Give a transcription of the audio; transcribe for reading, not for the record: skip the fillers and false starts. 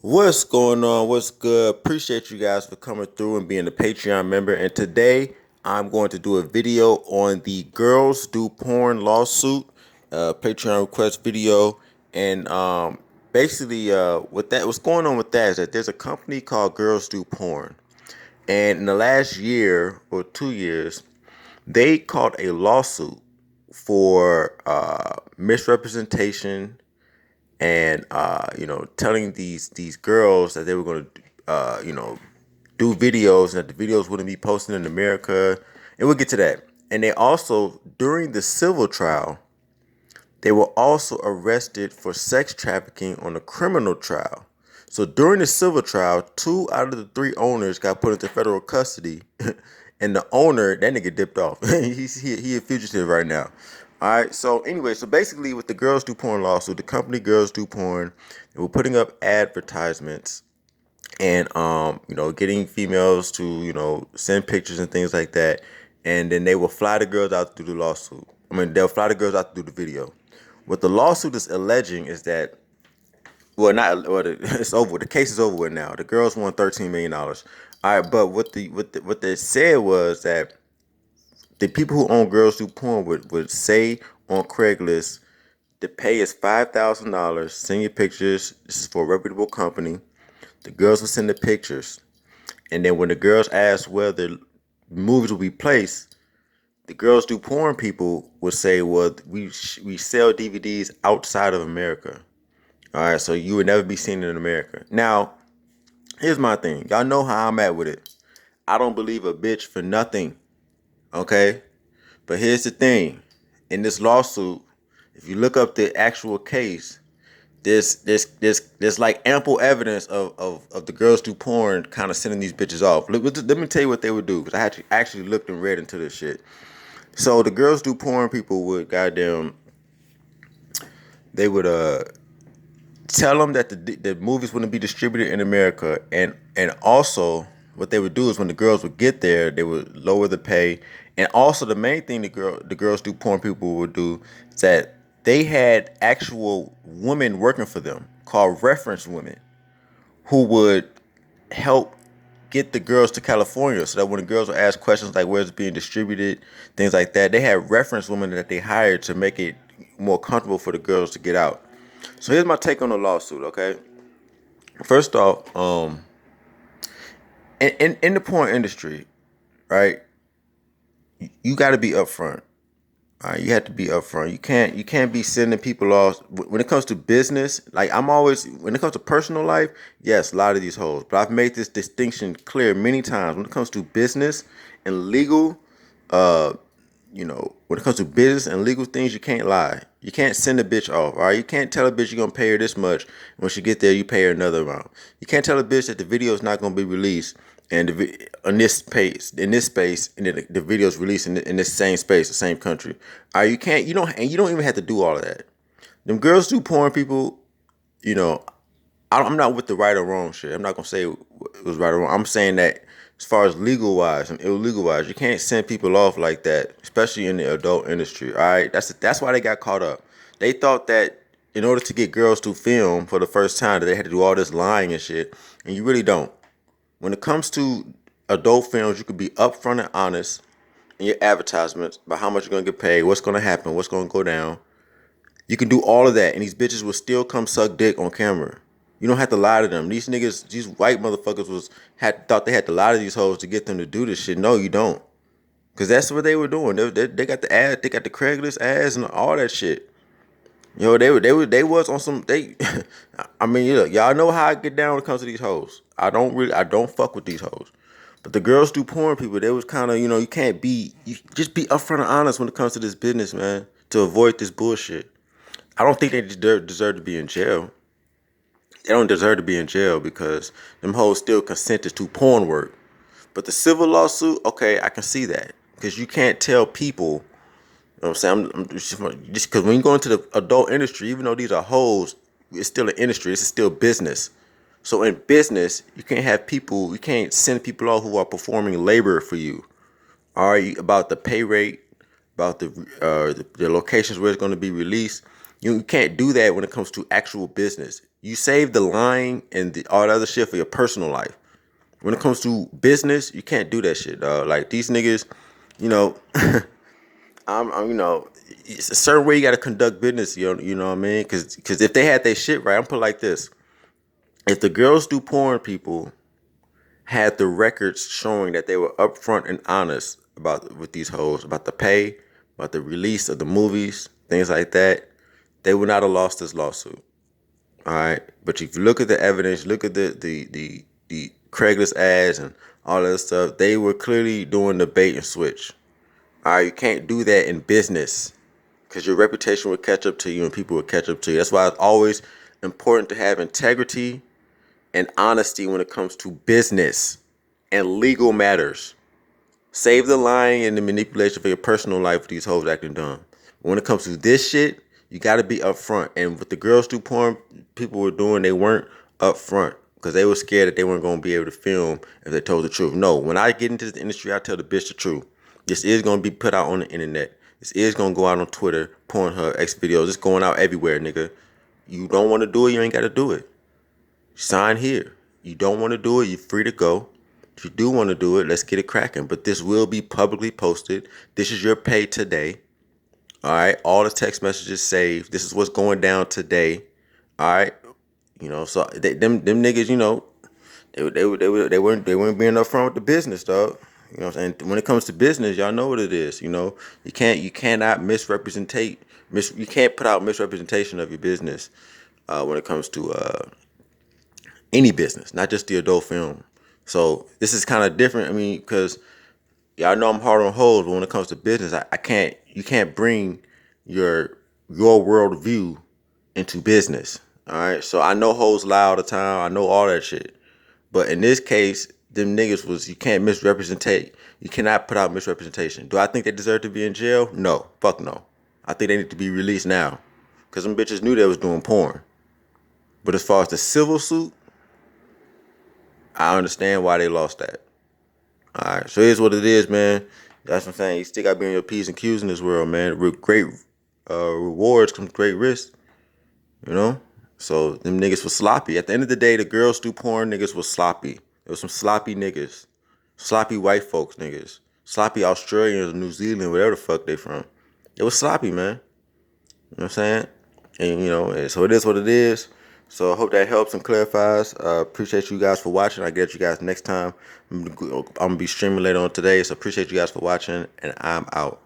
What's going on? What's good? Appreciate you guys for coming through and being a Patreon member. And today I'm going to do a video on the Girls Do Porn lawsuit, Patreon request video. And basically, what's going on with that is that there's a company called Girls Do Porn. And in the last year or 2 years, they called a lawsuit for misrepresentation and telling these girls that they were going to do videos and that the videos wouldn't be posted in America, and we'll get to that. And they also, during the civil trial, they were also arrested for sex trafficking on a criminal trial. So during the civil trial, 2 out of the 3 owners got put into federal custody, and the owner, that nigga dipped off. He a fugitive right now. All right. So anyway, so basically, with the Girls Do Porn lawsuit, the company Girls Do Porn, they were putting up advertisements and getting females to send pictures and things like that, and then they will fly the girls out to do the lawsuit. They'll fly the girls out to do the video. What the lawsuit is alleging is that, well, not well, it's over. The case is over with now. The girls won $13 million. All right, but what they said was that the people who own Girls Do Porn would say on Craigslist, the pay is $5,000. Send your pictures. This is for a reputable company. The girls will send the pictures, and then when the girls ask where the movies will be placed, the Girls Do Porn people would say, "Well, we sell DVDs outside of America. All right, so you would never be seen in America." Now, here's my thing. Y'all know how I'm at with it. I don't believe a bitch for nothing. Okay, but here's the thing. In this lawsuit, if you look up the actual case, there's like ample evidence of the Girls Do Porn kind of sending these bitches off. Let me tell you what they would do, because I actually looked and read into this shit. So the Girls Do Porn people would they would tell them that the movies wouldn't be distributed in America, and also what they would do is when the girls would get there, they would lower the pay, and also the main thing the Girls Do Porn people would do is that they had actual women working for them called reference women who would help get the girls to California, so that when the girls would ask questions like where it's being distributed, things like that, they had reference women that they hired to make it more comfortable for the girls to get out. So here's my take on the lawsuit, okay? First off, in the porn industry, right, you got to be upfront. All right, you have to be upfront. You can't be sending people off. When it comes to business, like when it comes to personal life, yes, a lot of these hoes. But I've made this distinction clear many times. When it comes to business and legal, uh, when it comes to business and legal things, you can't lie. You can't send a bitch off. All right, you can't tell a bitch you're gonna pay her this much. When she get there, you pay her another amount. You can't tell a bitch that the video is not gonna be released, and in this space, and then the video is released in this same space, the same country. All right, you can't. You don't even have to do all of that. Them Girls Do Porn people, you know, I'm not with the right or wrong shit. I'm not gonna say it was right or wrong. I'm saying that as far as legal wise and illegal wise, you can't send people off like that, especially in the adult industry. All right, that's why they got caught up. They thought that in order to get girls to film for the first time, that they had to do all this lying and shit, and you really don't. When it comes to adult films, you could be upfront and honest in your advertisements about how much you're gonna get paid, what's gonna happen, what's gonna go down. You can do all of that, and these bitches will still come suck dick on camera. You don't have to lie to them. These niggas, these white motherfuckers thought they had to lie to these hoes to get them to do this shit. No, you don't, cause that's what they were doing. They got the ad, they got the Craigslist ads and all that shit. They was on some they. I mean, y'all know how I get down when it comes to these hoes. I don't fuck with these hoes. But the Girls Do Porn people, they was kind of, you can't you just be upfront and honest when it comes to this business, man, to avoid this bullshit. I don't think they deserve to be in jail. They don't deserve to be in jail because them hoes still consented to porn work. But the civil lawsuit, okay, I can see that, because you can't tell people. You know what I'm saying? I'm just because when you go into the adult industry, even though these are hoes, it's still an industry. It's still business. So in business, you can't send people out who are performing labor for you. All right, about the pay rate, about the locations where it's going to be released. You can't do that when it comes to actual business. You save the lying and all the other shit for your personal life. When it comes to business, you can't do that shit, dog. Like these niggas, you know, it's a certain way you got to conduct business. You know what I mean? Because if they had their shit right, I'm put it like this: if the girls do porn people had the records showing that they were upfront and honest about with these hoes about the pay, about the release of the movies, things like that, they would not have lost this lawsuit. All right, but if you look at the evidence, look at the Craigslist ads and all that stuff, they were clearly doing the bait and switch. All right, you can't do that in business because your reputation will catch up to you and people will catch up to you. That's why it's always important to have integrity and honesty when it comes to business and legal matters. Save the lying and the manipulation for your personal life with these hoes acting dumb. When it comes to this shit, you got to be upfront. And what the girls do porn people were doing, they weren't upfront because they were scared that they weren't going to be able to film if they told the truth. No, when I get into the industry, I tell the bitch the truth. This is going to be put out on the internet. This is going to go out on Twitter, Pornhub, X videos. It's going out everywhere, nigga. You don't want to do it, you ain't got to do it. Sign here. You don't want to do it, you're free to go. If you do want to do it, let's get it cracking. But this will be publicly posted. This is your pay today. All right. All the text messages saved. This is what's going down today. All right. So them niggas, they weren't being upfront with the business, dog. You know what I'm saying? When it comes to business, y'all know what it is. You cannot misrepresentate. You can't put out misrepresentation of your business when it comes to any business, not just the adult film. So this is kind of different. I mean, because y'all know I'm hard on hoes, but when it comes to business, I can't. You can't bring your worldview into business. All right. So I know hoes lie all the time. I know all that shit. But in this case, them niggas you can't misrepresentate. You cannot put out misrepresentation. Do I think they deserve to be in jail? No. Fuck no. I think they need to be released now. Because them bitches knew they was doing porn. But as far as the civil suit, I understand why they lost that. All right, so here's what it is, man. That's what I'm saying. You still got to be on your P's and Q's in this world, man. With great rewards comes great risk, you know? So them niggas was sloppy. At the end of the day, the girls do porn niggas was sloppy. There was some sloppy niggas. Sloppy white folks niggas. Sloppy Australians, New Zealand, whatever the fuck they from. It was sloppy, man. You know what I'm saying? And so it is what it is. So I hope that helps and clarifies. Appreciate you guys for watching. I'll get you guys next time. I'm going to be streaming later on today. So appreciate you guys for watching, and I'm out.